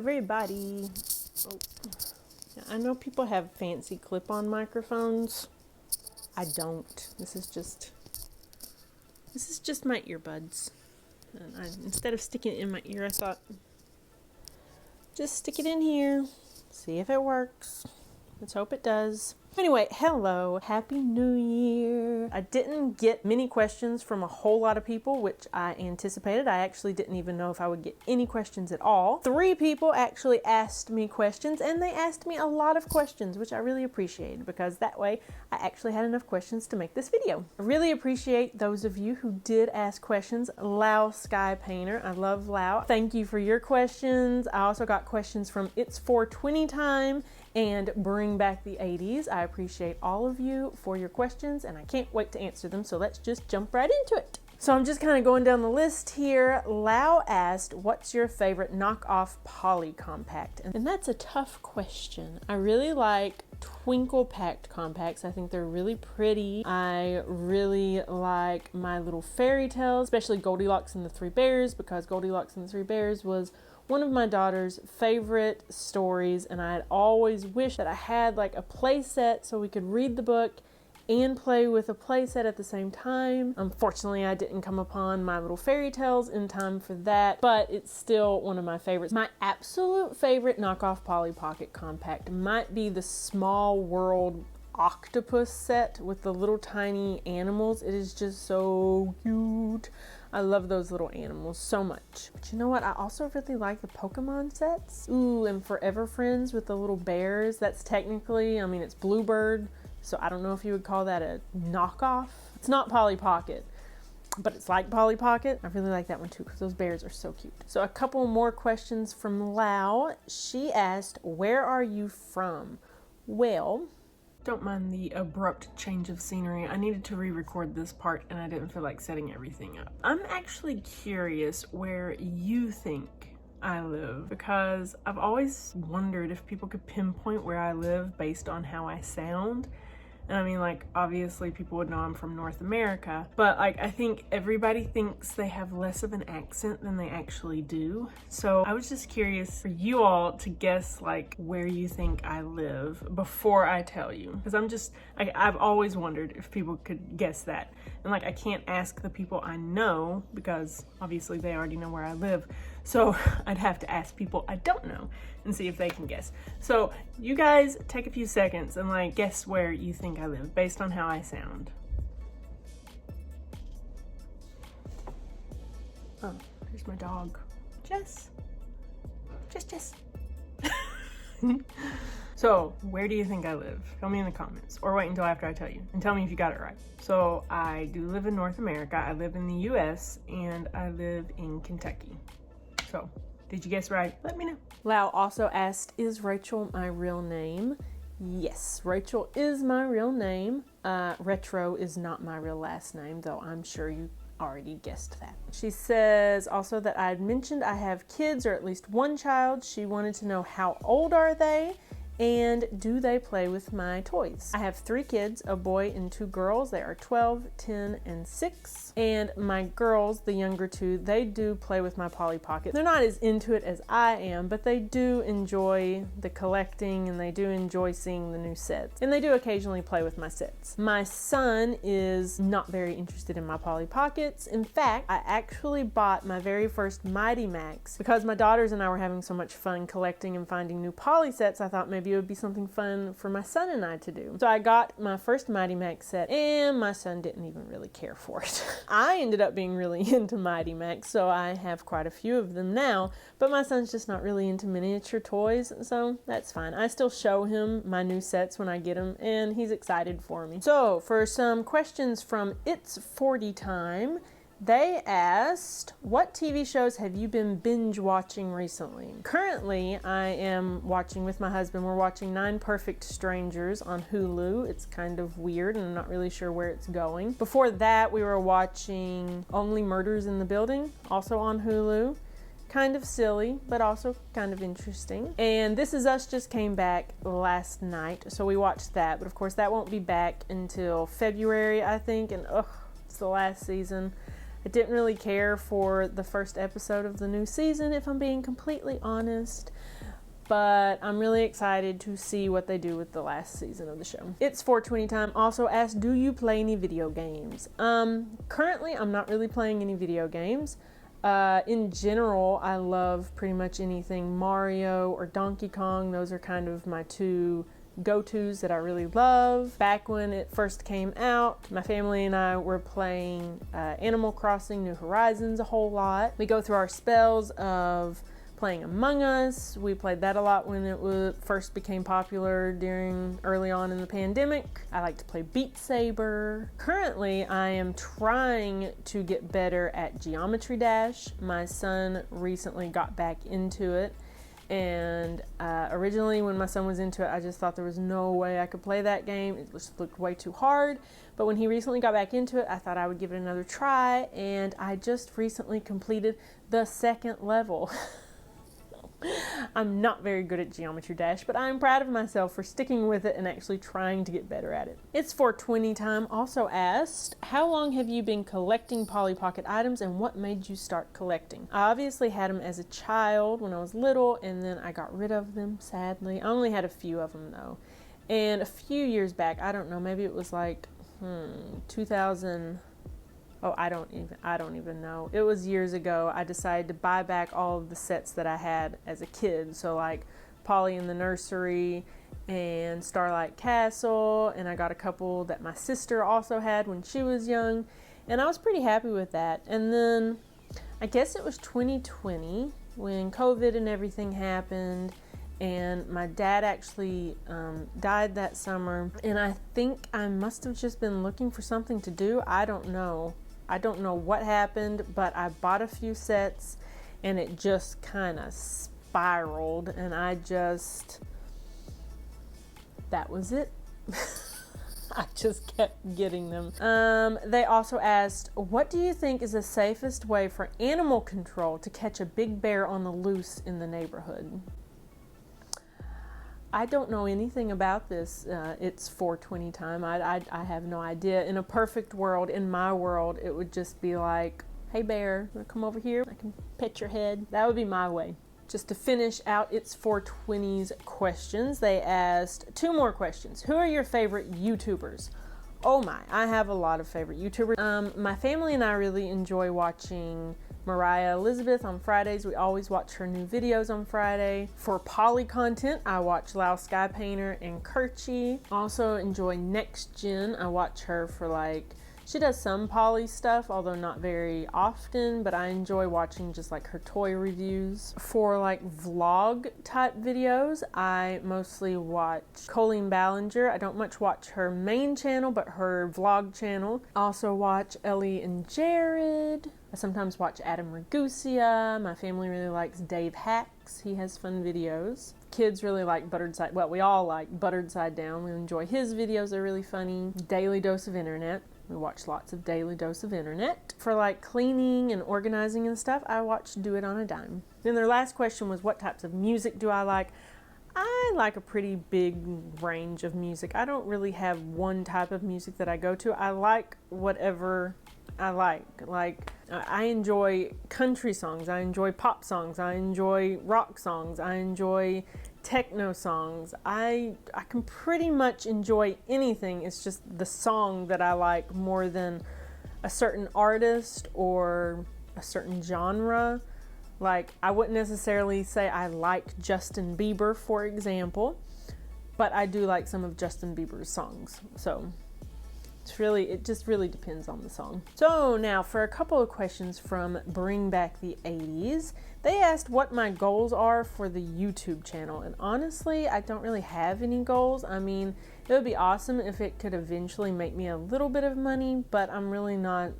everybody. Oh. I know people have fancy clip-on microphones. I don't. This is just my earbuds. And instead of sticking it in my ear, I thought, just stick it in here, see if it works. Let's hope it does. Anyway, hello, Happy New Year. I didn't get many questions from a whole lot of people, which I anticipated. I actually didn't even know if I would get any questions at all. 3 people actually asked me questions, and they asked me a lot of questions, which I really appreciated because that way I actually had enough questions to make this video. I really appreciate those of you who did ask questions. Lao Sky Painter, I love Lao. Thank you for your questions. I also got questions from It's 420 Time and Bring Back the 80s. I appreciate all of you for your questions and I can't wait to answer them, so let's just jump right into it. So I'm just kind of going down the list here. Lau asked, what's your favorite knockoff poly compact? And that's a tough question. I really like Twinkle Packed compacts. I think they're really pretty. I really like My Little Fairy Tales, especially Goldilocks and the Three Bears, because Goldilocks and the Three Bears was one of my daughter's favorite stories, and I had always wished that I had like a play set so we could read the book and play with a play set at the same time. Unfortunately, I didn't come upon My Little Fairy Tales in time for that, but it's still one of my favorites. My absolute favorite knockoff Polly Pocket compact might be the Small World octopus set with the little tiny animals. It is just so cute. I love those little animals so much. But you know what? I also really like the Pokemon sets. Ooh, and Forever Friends with the little bears. That's technically, I mean, it's Bluebird, so I don't know if you would call that a knockoff. It's not Polly Pocket, but it's like Polly Pocket. I really like that one too because those bears are so cute. So a couple more questions from Lau. She asked, where are you from? Well, don't mind the abrupt change of scenery. I needed to re-record this part and I didn't feel like setting everything up. I'm actually curious where you think I live because I've always wondered if people could pinpoint where I live based on how I sound. And I mean, like, obviously people would know I'm from North America, but like, I think everybody thinks they have less of an accent than they actually do. So I was just curious for you all to guess like where you think I live before I tell you. Because I've always wondered if people could guess that. And like, I can't ask the people I know because obviously they already know where I live. So I'd have to ask people I don't know and see if they can guess. So you guys take a few seconds and like guess where you think I live based on how I sound. Oh, there's my dog. Jess. Jess. So where do you think I live? Tell me in the comments or wait until after I tell you and tell me if you got it right. So I do live in North America. I live in the US and I live in Kentucky. So, did you guess right? Let me know. Lau also asked, is Rachel my real name? Yes, Rachel is my real name. Retro is not my real last name, though I'm sure you already guessed that. She says also that I had mentioned I have kids, or at least one child. She wanted to know how old are they? And do they play with my toys? I have 3 kids, a boy and 2 girls. They are 12, 10, and 6. And my girls, the younger 2, they do play with my Polly Pocket. They're not as into it as I am, but they do enjoy the collecting and they do enjoy seeing the new sets. And they do occasionally play with my sets. My son is not very interested in my Polly Pockets. In fact, I actually bought my very first Mighty Max because my daughters and I were having so much fun collecting and finding new Polly sets. I thought maybe it would be something fun for my son and I to do. So I got my first Mighty Max set and my son didn't even really care for it. I ended up being really into Mighty Max, so I have quite a few of them now, but my son's just not really into miniature toys, so that's fine. I still show him my new sets when I get them and he's excited for me. So for some questions from It's 40 Time, they asked, what TV shows have you been binge watching recently? Currently, I am watching with my husband. We're watching 9 Perfect Strangers on Hulu. It's kind of weird and I'm not really sure where it's going. Before that, we were watching Only Murders in the Building, also on Hulu. Kind of silly, but also kind of interesting. And This Is Us just came back last night, so we watched that. But of course, that won't be back until February, I think. And it's the last season. I didn't really care for the first episode of the new season, if I'm being completely honest. But I'm really excited to see what they do with the last season of the show. It's 420 time. Also asked, do you play any video games? Currently, I'm not really playing any video games. In general, I love pretty much anything Mario or Donkey Kong. Those are kind of my two go-tos that I really love. Back when it first came out, my family and I were playing Animal Crossing New Horizons a whole lot. We go through our spells of playing Among Us. We played that a lot when it first became popular early on in the pandemic. I like to play Beat Saber. Currently, I am trying to get better at Geometry Dash. My son recently got back into it. And originally when my son was into it, I just thought there was no way I could play that game. It just looked way too hard. But when he recently got back into it, I thought I would give it another try. And I just recently completed the second level. I'm not very good at Geometry Dash, but I'm proud of myself for sticking with it and actually trying to get better at it. It's 420 time. Also asked, how long have you been collecting Polly Pocket items and what made you start collecting? I obviously had them as a child when I was little, and then I got rid of them, sadly. I only had a few of them though. And a few years back, I don't know, maybe it was like 2000. Oh, I don't even know. It was years ago. I decided to buy back all of the sets that I had as a kid. So like Polly in the Nursery and Starlight Castle, and I got a couple that my sister also had when she was young, and I was pretty happy with that. And then I guess it was 2020 when COVID and everything happened, and my dad actually died that summer, and I think I must have just been looking for something to do. I don't know what happened, but I bought a few sets and it just kind of spiraled, and that was it. I just kept getting them. They also asked, what do you think is the safest way for animal control to catch a big bear on the loose in the neighborhood? I don't know anything about this. It's 420 time. I have no idea. In a perfect world, in my world, it would just be like, hey bear, wanna come over here? I can pet your head. That would be my way. Just to finish out It's 420's questions, they asked 2 more questions. Who are your favorite YouTubers? Oh my, I have a lot of favorite YouTubers. My family and I really enjoy watching Mariah Elizabeth on Fridays. We always watch her new videos on Friday. For Polly content, I watch Lao Sky Painter and Kerchie. Also enjoy Next Gen. I watch her for she does some Polly stuff, although not very often, but I enjoy watching just like her toy reviews. For vlog type videos, I mostly watch Colleen Ballinger. I don't much watch her main channel, but her vlog channel. Also watch Ellie and Jared. I sometimes watch Adam Ragusia. My family really likes Dave Hacks. He has fun videos. Kids really like Buttered Side. Well, we all like Buttered Side Down. We enjoy his videos. They're really funny. Daily Dose of Internet. We watch lots of Daily Dose of Internet. For cleaning and organizing and stuff, I watch Do It on a Dime. Then their last question was, what types of music do I like? I like a pretty big range of music. I don't really have one type of music that I go to. I like whatever I like. I enjoy country songs. I enjoy pop songs. I enjoy rock songs. I enjoy techno songs. I can pretty much enjoy anything. It's just the song that I like more than a certain artist or a certain genre. I wouldn't necessarily say I like Justin Bieber, for example, but I do like some of Justin Bieber's songs. So it just really depends on the song. So now for a couple of questions from Bring Back the 80s. They asked what my goals are for the YouTube channel, and honestly, I don't really have any goals. I mean, it would be awesome if it could eventually make me a little bit of money, but I'm really not.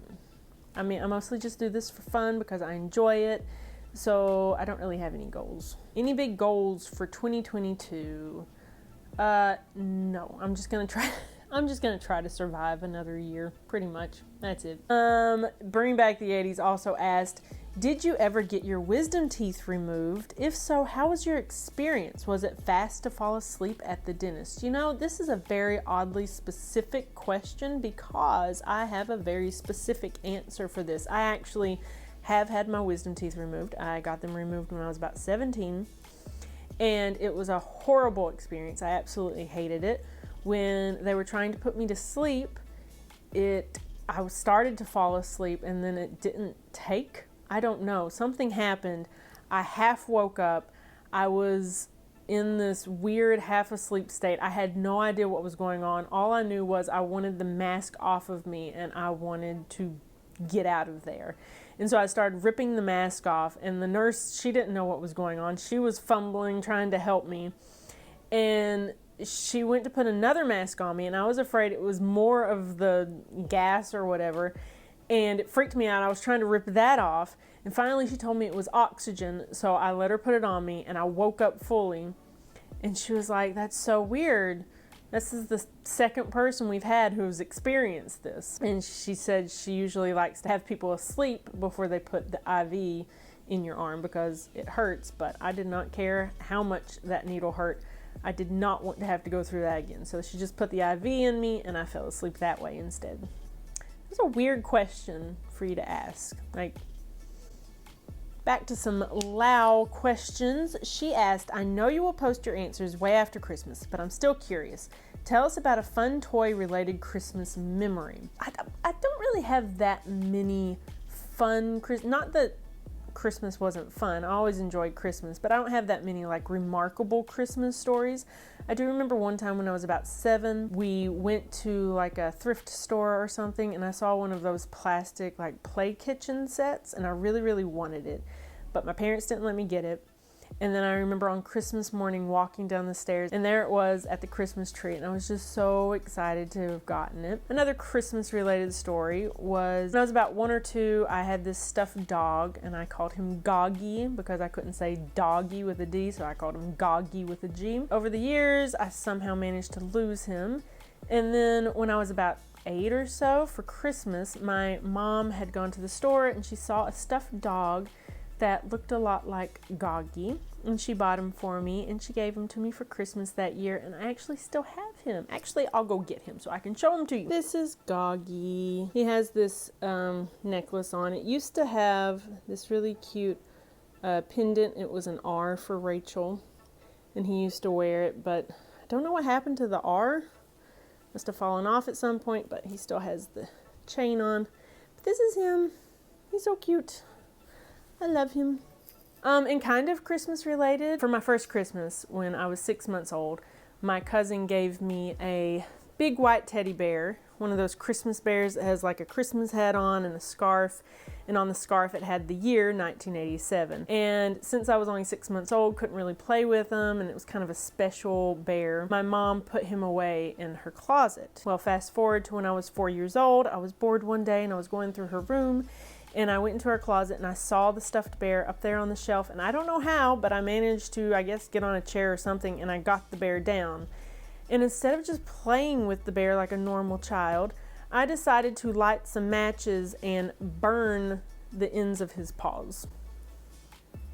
I mostly just do this for fun because I enjoy it, so I don't really have any goals. Any big goals for 2022? No, I'm just gonna try to survive another year, pretty much. That's it. Bring Back the 80s also asked, Did you ever get your wisdom teeth removed? If so, how was your experience? Was it fast to fall asleep at the dentist? You know, this is a very oddly specific question because I have a very specific answer for this. I actually have had my wisdom teeth removed. I got them removed when I was about 17, and it was a horrible experience. I absolutely hated it. When they were trying to put me to sleep, I started to fall asleep and then it didn't take. I don't know. Something happened. I half woke up. I was in this weird half asleep state. I had no idea what was going on. All I knew was I wanted the mask off of me and I wanted to get out of there. And so I started ripping the mask off, and the nurse, she didn't know what was going on. She was fumbling, trying to help me. And she went to put another mask on me, and I was afraid it was more of the gas or whatever. And it freaked me out. I was trying to rip that off. And finally she told me it was oxygen. So I let her put it on me and I woke up fully. And she was like, "That's so weird. This is the second person we've had who's experienced this." And she said she usually likes to have people asleep before they put the IV in your arm because it hurts. But I did not care how much that needle hurt. I did not want to have to go through that again. So she just put the IV in me and I fell asleep that way instead. It's a weird question for you to ask. Like, back to some Lau questions. She asked, "I know you will post your answers way after Christmas, but I'm still curious. Tell us about a fun toy-related Christmas memory." I don't really have that many fun, not that Christmas wasn't fun. I always enjoyed Christmas, but I don't have that many like remarkable Christmas stories. I do remember one time when I was about 7, we went to like a thrift store or something, and I saw one of those plastic like play kitchen sets, and I really, really wanted it, but my parents didn't let me get it. And then I remember on Christmas morning walking down the stairs, and there it was at the Christmas tree, and I was just so excited to have gotten it. Another Christmas related story was when I was about 1 or 2, I had this stuffed dog, and I called him Goggy because I couldn't say doggy with a D, so I called him Goggy with a G. Over the years, I somehow managed to lose him. And then when I was about 8 or so, for Christmas, my mom had gone to the store and she saw a stuffed dog that looked a lot like Goggy, and she bought him for me, and she gave him to me for Christmas that year, and I actually still have him. Actually, I'll go get him so I can show him to you. This is Goggy. He has this necklace on. It used to have this really cute pendant. It was an R for Rachel, and he used to wear it, but I don't know what happened to the R. Must have fallen off at some point, but he still has the chain on. But this is him. He's so cute. I love him. And kind of Christmas related, for my first Christmas when I was 6 months old, my cousin gave me a big white teddy bear, one of those Christmas bears that has like a Christmas hat on and a scarf, and on the scarf it had the year 1987. And since I was only 6 months old, couldn't really play with him, and it was kind of a special bear, my mom put him away in her closet. Well, fast forward to when I was 4 years old, I was bored one day and I was going through her room, and I went into her closet and I saw the stuffed bear up there on the shelf, and I don't know how, but I managed to, I guess, get on a chair or something, and I got the bear down. And instead of just playing with the bear like a normal child, I decided to light some matches and burn the ends of his paws.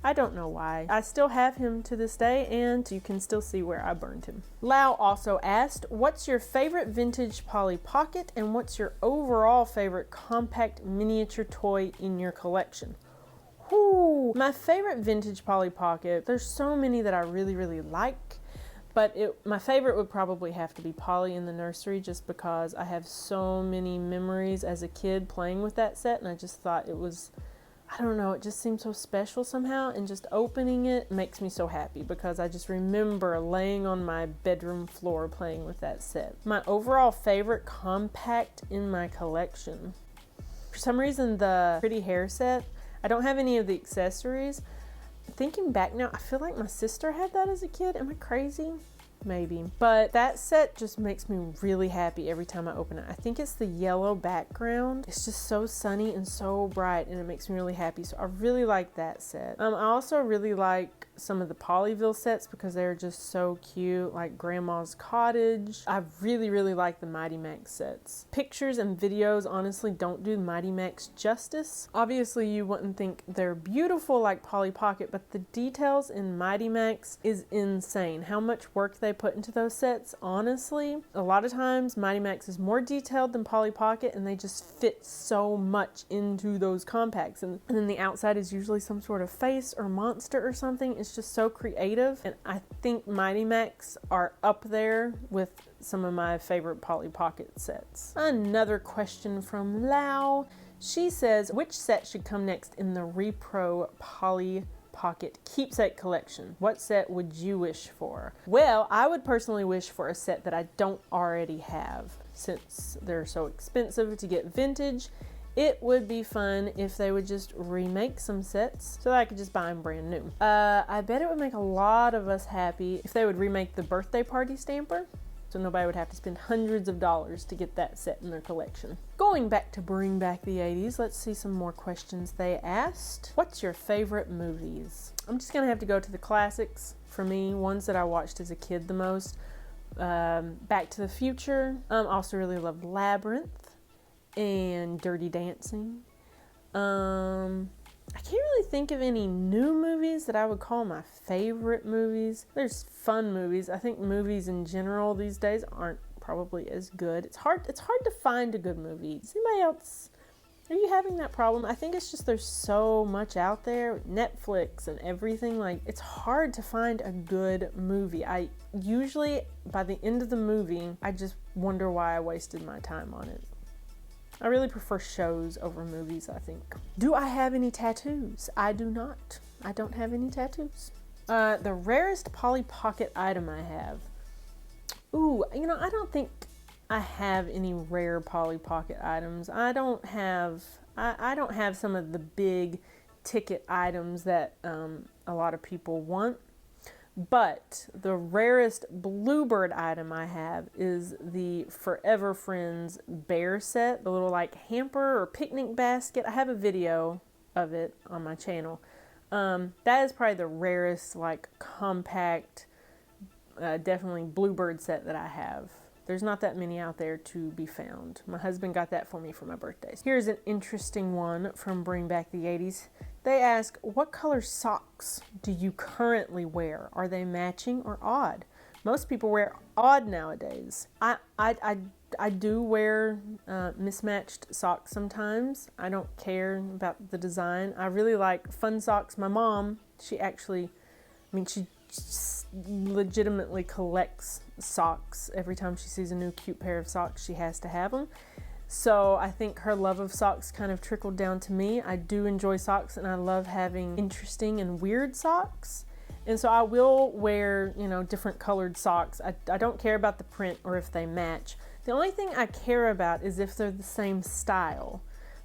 I don't know why. I still have him to this day, and you can still see where I burned him. Lau also asked, "What's your favorite vintage Polly Pocket, and what's your overall favorite compact miniature toy in your collection?" Whoo! My favorite vintage Polly Pocket, there's so many that I really, really like, but my favorite would probably have to be Polly in the Nursery, just because I have so many memories as a kid playing with that set, and I just thought it was, I don't know, it just seemed so special somehow, and just opening it makes me so happy because I just remember laying on my bedroom floor playing with that set. My overall favorite compact in my collection, for some reason, the Pretty Hair set. I don't have any of the accessories. Thinking back now, I feel like my sister had that as a kid. Am I crazy? Maybe. But that set just makes me really happy every time I open it. I think it's the yellow background. It's just so sunny and so bright, and it makes me really happy. So I really like that set. I also really like some of the Polyville sets because they're just so cute, like Grandma's Cottage. I really, really like the Mighty Max sets. Pictures and videos honestly don't do Mighty Max justice. Obviously, you wouldn't think they're beautiful like Polly Pocket, but the details in Mighty Max is insane. How much work they put into those sets, honestly. A lot of times, Mighty Max is more detailed than Polly Pocket, and they just fit so much into those compacts. And then the outside is usually some sort of face or monster or something. It's just so creative, and I think Mighty Max are up there with some of my favorite Polly Pocket sets. Another question from Lau. She says, which set should come next in the Repro Polly Pocket keepsake collection? What set would you wish for? Well, I would personally wish for a set that I don't already have. Since they're so expensive to get vintage, it would be fun if they would just remake some sets so that I could just buy them brand new. I bet it would make a lot of us happy if they would remake the birthday party stamper, so nobody would have to spend hundreds of dollars to get that set in their collection. Going back to Bring Back the 80s, let's see some more questions they asked. What's your favorite movies? I'm just gonna have to go to the classics for me, ones that I watched as a kid the most. Back to the Future. Also really loved Labyrinth and Dirty Dancing. I can't really think of any new movies that I would call my favorite movies. There's fun movies. I think movies in general these days aren't probably as good. It's hard to find a good movie. Is anybody else, are you having that problem? I think it's just there's so much out there, Netflix and everything. Like, it's hard to find a good movie. I usually, by the end of the movie, I just wonder why I wasted my time on it. I really prefer shows over movies, I think. Do I have any tattoos? I do not. I don't have any tattoos. The rarest Polly Pocket item I have. Ooh, you know, I don't think I have any rare Polly Pocket items. I don't have some of the big ticket items that a lot of people want. But the rarest Bluebird item I have is the Forever Friends bear set, the little like hamper or picnic basket. I have a video of it on my channel. That is probably the rarest like compact, definitely Bluebird set that I have. There's not that many out there to be found. My husband got that for me for my birthday. Here's an interesting one from Bring Back the 80s. They ask, what color socks do you currently wear? Are they matching or odd? Most people wear odd nowadays. I do wear mismatched socks sometimes. I don't care about the design. I really like fun socks. My mom, she legitimately collects socks. Every time she sees a new cute pair of socks, she has to have them. So I think her love of socks kind of trickled down to me. I do enjoy socks, and I love having interesting and weird socks. And so I will wear, you know, different colored socks. I don't care about the print or if they match. The only thing I care about is if they're the same style.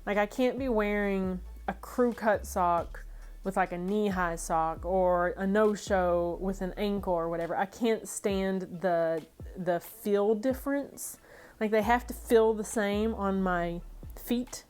Like, I can't be wearing a crew cut sock with like a knee-high sock or a no-show with an ankle or whatever. I can't stand the feel difference. Like, they have to feel the same on my feet.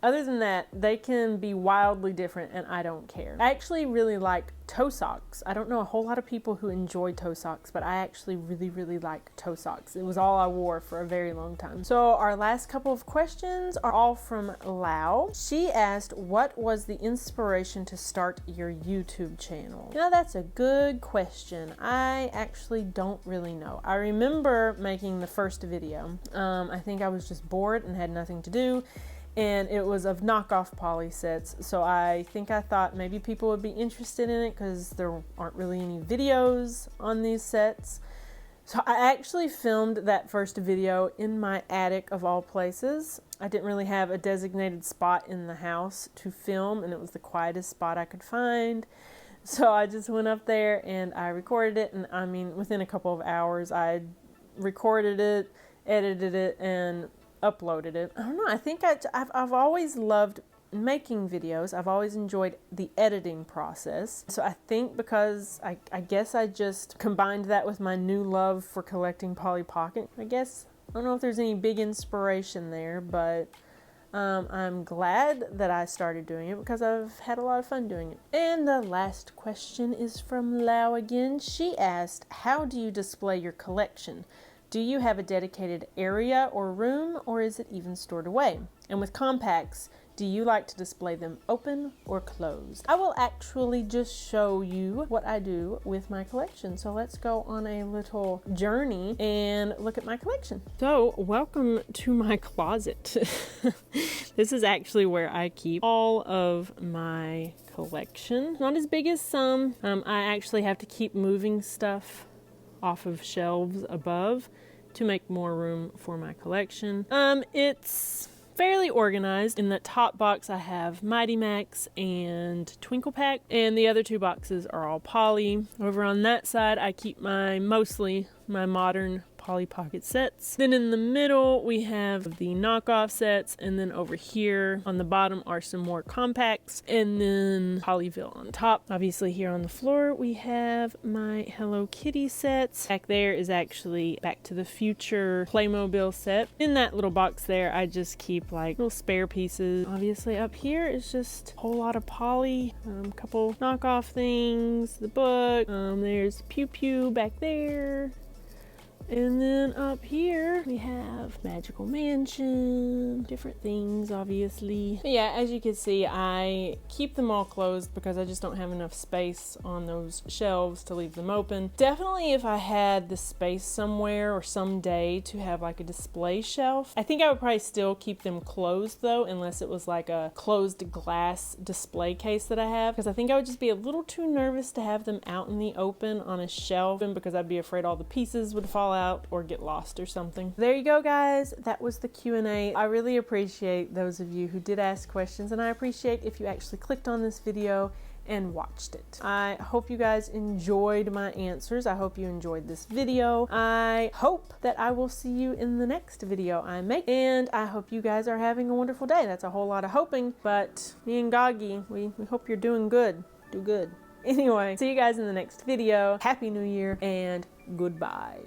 Other than that, they can be wildly different and I don't care. I actually really like toe socks. I don't know a whole lot of people who enjoy toe socks, but I actually really, really like toe socks. It was all I wore for a very long time. So our last couple of questions are all from Lau. She asked, what was the inspiration to start your YouTube channel? You know, that's a good question. I actually don't really know. I remember making the first video. I think I was just bored and had nothing to do. And it was of knockoff Polly sets, so I think I thought maybe people would be interested in it because there aren't really any videos on these sets. So I actually filmed that first video in my attic of all places. I didn't really have a designated spot in the house to film, and it was the quietest spot I could find. So I just went up there and I recorded it, and I mean, within a couple of hours I recorded it, edited it, and uploaded it. I don't know, I think I've always loved making videos. I've always enjoyed the editing process. So I think because I guess I just combined that with my new love for collecting Polly Pocket. I guess, I don't know if there's any big inspiration there, but I'm glad that I started doing it because I've had a lot of fun doing it. And the last question is from Lau again. She asked, how do you display your collection? Do you have a dedicated area or room, or is it even stored away? And with compacts, do you like to display them open or closed? I will actually just show you what I do with my collection. So let's go on a little journey and look at my collection. So welcome to my closet. This is actually where I keep all of my collection. Not as big as some. I actually have to keep moving stuff off of shelves above to make more room for my collection. It's fairly organized. In the top box I have Mighty Max and Twinkle Pack, and the other two boxes are all Polly. Over on that side I keep mostly my modern Polly Pocket sets. Then in the middle we have the knockoff sets, and then over here on the bottom are some more compacts, and then Polyville on top. Obviously here on the floor we have my Hello Kitty sets. Back there is actually Back to the Future Playmobil set. In that little box there I just keep like little spare pieces. Obviously up here is just a whole lot of Polly, a couple knockoff things, the book, there's Pew Pew back there. And then up here we have Magical Mansion, different things obviously. But yeah, as you can see, I keep them all closed because I just don't have enough space on those shelves to leave them open. Definitely if I had the space somewhere or someday to have like a display shelf, I think I would probably still keep them closed though, unless it was like a closed glass display case that I have, because I think I would just be a little too nervous to have them out in the open on a shelf, because I'd be afraid all the pieces would fall out or get lost or something. There you go, guys. That was the Q&A. I really appreciate those of you who did ask questions, and I appreciate if you actually clicked on this video and watched it. I hope you guys enjoyed my answers. I hope you enjoyed this video. I hope that I will see you in the next video I make, and I hope you guys are having a wonderful day. That's a whole lot of hoping, but me and Goggy, we hope you're doing good. Do good. Anyway, see you guys in the next video. Happy New Year and goodbye.